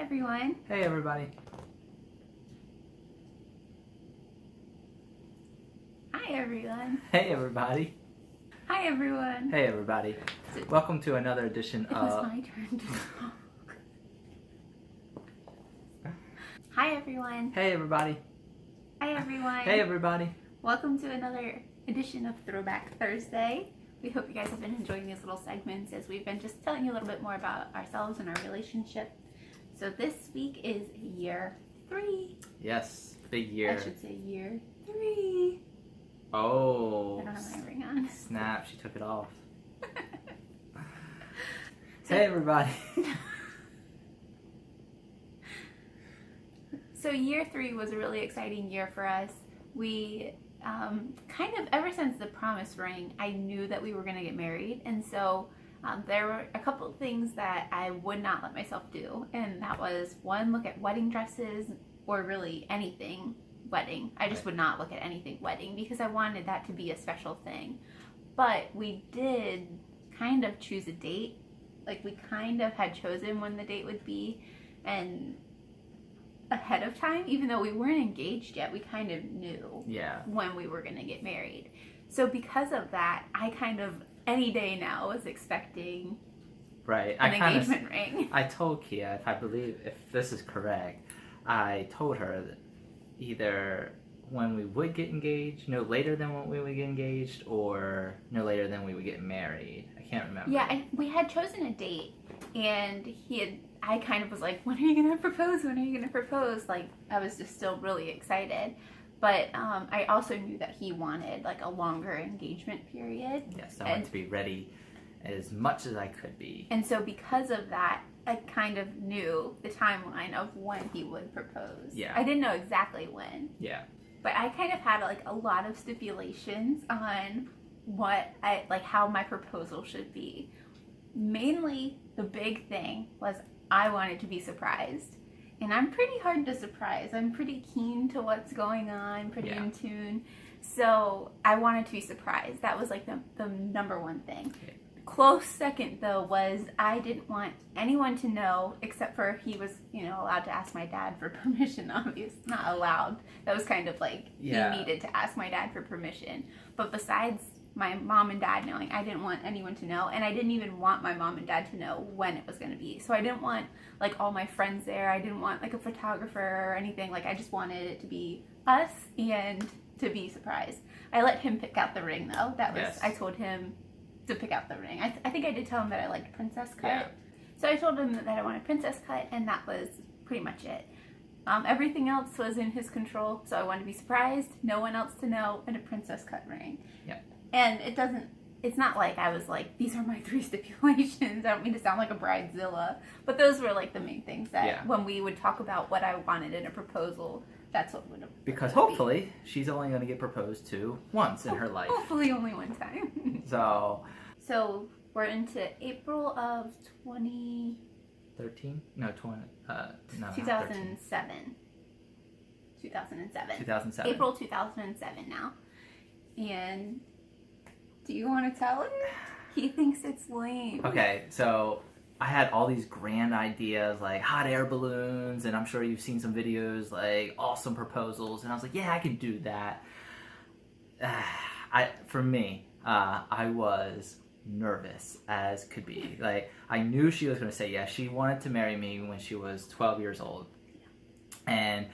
everyone. Hey everybody. Hi everyone. Hey everybody. Hi everyone. Hey everybody. Welcome to another edition It was my turn to talk. Hi everyone. Hey everybody. Hi everyone. Hey everybody. Welcome to another edition of Throwback Thursday. We hope you guys have been enjoying these little segments as we've been just telling you a little bit more about ourselves and our relationship. So this week is year 3. Yes, big year. I should say year 3. Oh. I don't have my ring on. Snap, she took it off. Hey everybody. So year 3 was a really exciting year for us. We kind of, ever since the promise ring, I knew that we were going to get married. And so there were a couple of things that I would not let myself do. And that was, one, look at wedding dresses or really anything wedding. I just would not look at anything wedding because I wanted that to be a special thing. But we did kind of choose a date. Like, we kind of had chosen when the date would be, and ahead of time, even though we weren't engaged yet, we kind of knew when we were going to get married. So because of that, I kind of any day now was expecting an engagement ring. I told Kia, if this is correct, I told her that either when we would get engaged, no later than when we would get engaged, or no later than we would get married. I can't remember. Yeah, we had chosen a date, and I kind of was like, when are you going to propose? When are you going to propose? Like, I was just still really excited. But I also knew that he wanted, like, a longer engagement period. Yes, I wanted to be ready as much as I could be. And so because of that, I kind of knew the timeline of when he would propose. Yeah. I didn't know exactly when. Yeah. But I kind of had, like, a lot of stipulations on how my proposal should be. Mainly, the big thing was I wanted to be surprised. And I'm pretty hard to surprise. I'm pretty keen to what's going on, pretty in tune. So I wanted to be surprised. That was like the number one thing. Okay. Close second, though, was I didn't want anyone to know, except for he was, allowed to ask my dad for permission, obviously. Not allowed. That was kind of like he needed to ask my dad for permission. But besides my mom and dad knowing, I didn't want anyone to know, and I didn't even want my mom and dad to know when it was going to be. So I didn't want, like, all my friends there. I didn't want, like, a photographer or anything. Like, I just wanted it to be us and to be surprised. I let him pick out the ring, though. I told him to pick out the ring. I think I did tell him that I liked princess cut. Yeah. So I told him that I wanted princess cut, and that was pretty much it. Everything else was in his control, so I wanted to be surprised, no one else to know, and a princess cut ring. Yep. And it's not like I was like, these are my 3 stipulations. I don't mean to sound like a bridezilla, but those were like the main things that when we would talk about what I wanted in a proposal, that's what would have. Because hopefully she's only going to get proposed to once in her life. Hopefully only one time. So we're into April of 2013? No, 2007. 2007. 2007. April 2007 now. And do you want to tell him? He thinks it's lame. Okay, so I had all these grand ideas, like hot air balloons, and I'm sure you've seen some videos, like awesome proposals, and I was like, yeah, I can do that. For me, I was nervous as could be. Like, I knew she was going to say yes. She wanted to marry me when she was 12 years old, and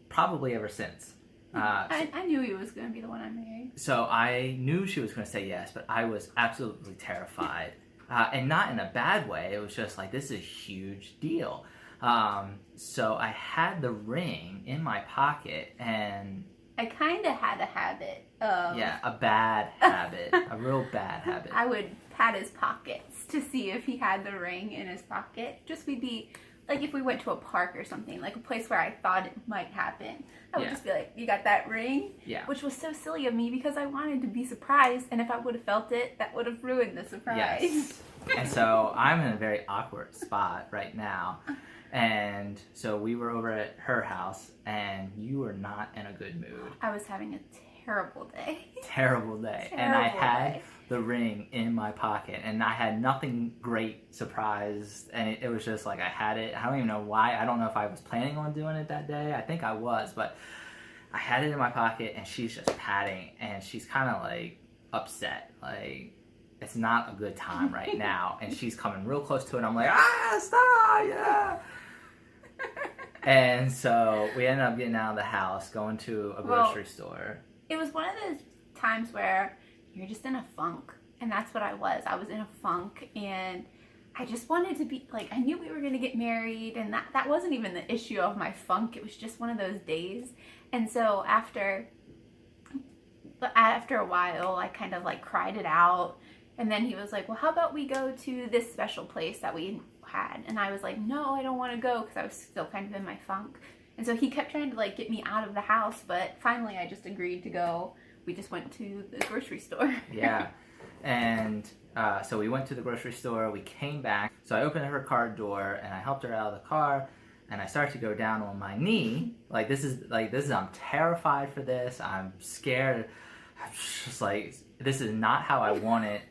probably ever since. I knew he was going to be the one I married. So I knew she was going to say yes, but I was absolutely terrified. And not in a bad way. It was just like, this is a huge deal. So I had the ring in my pocket, and I kind of had a habit of... Yeah, a bad habit. A real bad habit. I would pat his pockets to see if he had the ring in his pocket. Just we'd be... Like, if we went to a park or something, like a place where I thought it might happen, I would just be like, you got that ring? Yeah. Which was so silly of me because I wanted to be surprised, and if I would have felt it, that would have ruined the surprise. Yes. And so I'm in a very awkward spot right now. And so we were over at her house, and you were not in a good mood. I was having a terrible day. Terrible day. And I had the ring in my pocket, and I had nothing great surprised, and it was just like I had it. I don't even know why. I don't know if I was planning on doing it that day. I think I was, but I had it in my pocket, and she's just patting, and she's kind of like upset, like it's not a good time right now, and she's coming real close to it, and I'm like, stop, yeah. And so we ended up getting out of the house, going to a grocery store. It was one of those times where you're just in a funk, and that's what I was. I was in a funk, and I just wanted to be, like, I knew we were going to get married, and that wasn't even the issue of my funk. It was just one of those days. And so after a while, I kind of, like, cried it out, and then he was like, well, how about we go to this special place that we had? And I was like, no, I don't want to go, because I was still kind of in my funk. And so he kept trying to, like, get me out of the house, but finally I just agreed to go. We just went to the grocery store. Yeah. And so we went to the grocery store, we came back. So I opened her car door, and I helped her out of the car, and I started to go down on my knee. I'm terrified for this. I'm scared. I'm just like, this is not how I wanted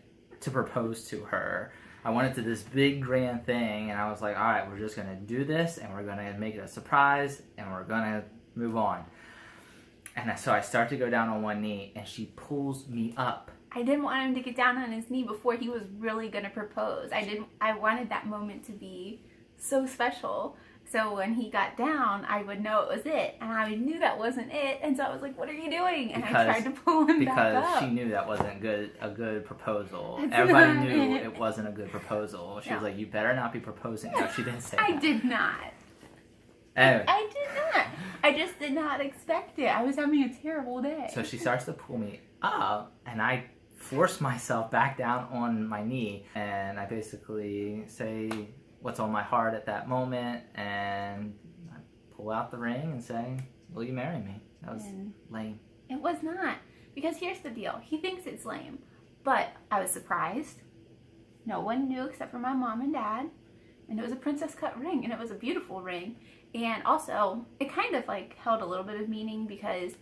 to propose to her. I wanted to this big grand thing, and I was like, all right, we're just going to do this, and we're going to make it a surprise, and we're going to move on. And so I start to go down on one knee, and she pulls me up. I didn't want him to get down on his knee before he was really going to propose. I wanted that moment to be so special. So when he got down, I would know it was it. And I knew that wasn't it. And so I was like, what are you doing? And I tried to pull him back up. Because she knew that wasn't a good proposal. Everybody knew it wasn't a good proposal. She was like, you better not be proposing. No, she didn't say that. I did not. Anyway. I did not. I just did not expect it. I was having a terrible day. So she starts to pull me up, and I force myself back down on my knee, and I basically say what's on my heart at that moment, and I pull out the ring and say, will you marry me? That was lame. It was not. Because here's the deal. He thinks it's lame. But I was surprised. No one knew except for my mom and dad. And it was a princess cut ring, and it was a beautiful ring. And also, it kind of like held a little bit of meaning because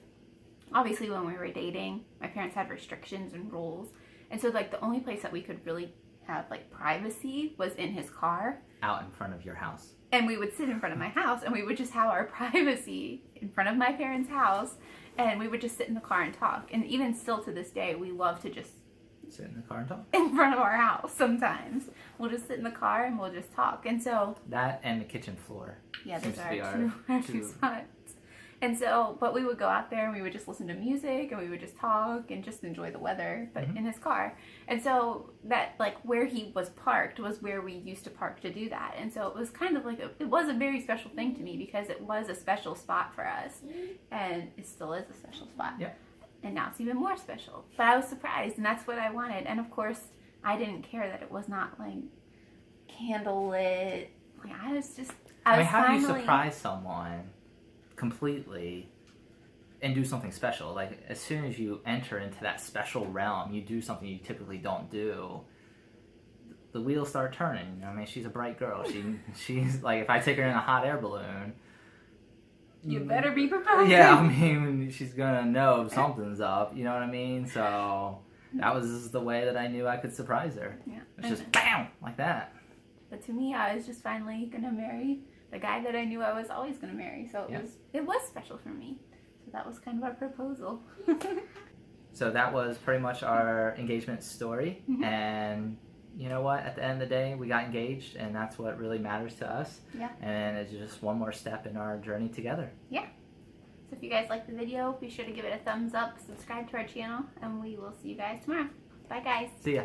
obviously when we were dating, my parents had restrictions and rules. And so like the only place that we could really have like privacy was in his car. Out in front of your house. And we would sit in front of my house, and we would just have our privacy in front of my parents' house, and we would just sit in the car and talk. And even still to this day, we love to just sit in the car and talk in front of our house. Sometimes we'll just sit in the car and we'll just talk. And so that and the kitchen floor. Yeah, those are our two spots. And so, but we would go out there and we would just listen to music, and we would just talk and just enjoy the weather, but in his car. And so that, like, where he was parked was where we used to park to do that. And so it was kind of like, it was a very special thing to me because it was a special spot for us. And it still is a special spot. Yeah. And now it's even more special. But I was surprised, and that's what I wanted. And of course, I didn't care that it was not, like, candlelit. Like, I was how do you surprise someone completely and do something special? Like, as soon as you enter into that special realm, you do something you typically don't do. The wheels start turning. You know, I mean, she's a bright girl. She's like, if I take her in a hot air balloon, you better be proposing. Yeah, I mean, she's gonna know something's up. You know what I mean? So that was the way that I knew I could surprise her. Yeah, it's just bam, like that. But to me, I was just finally gonna marry the guy that I knew I was always gonna marry. So it was special for me. So that was kind of our proposal. So that was pretty much our engagement story. And you know what? At the end of the day, we got engaged, and that's what really matters to us. Yeah. And it's just one more step in our journey together. Yeah. So if you guys liked the video, be sure to give it a thumbs up, subscribe to our channel, and we will see you guys tomorrow. Bye, guys. See ya.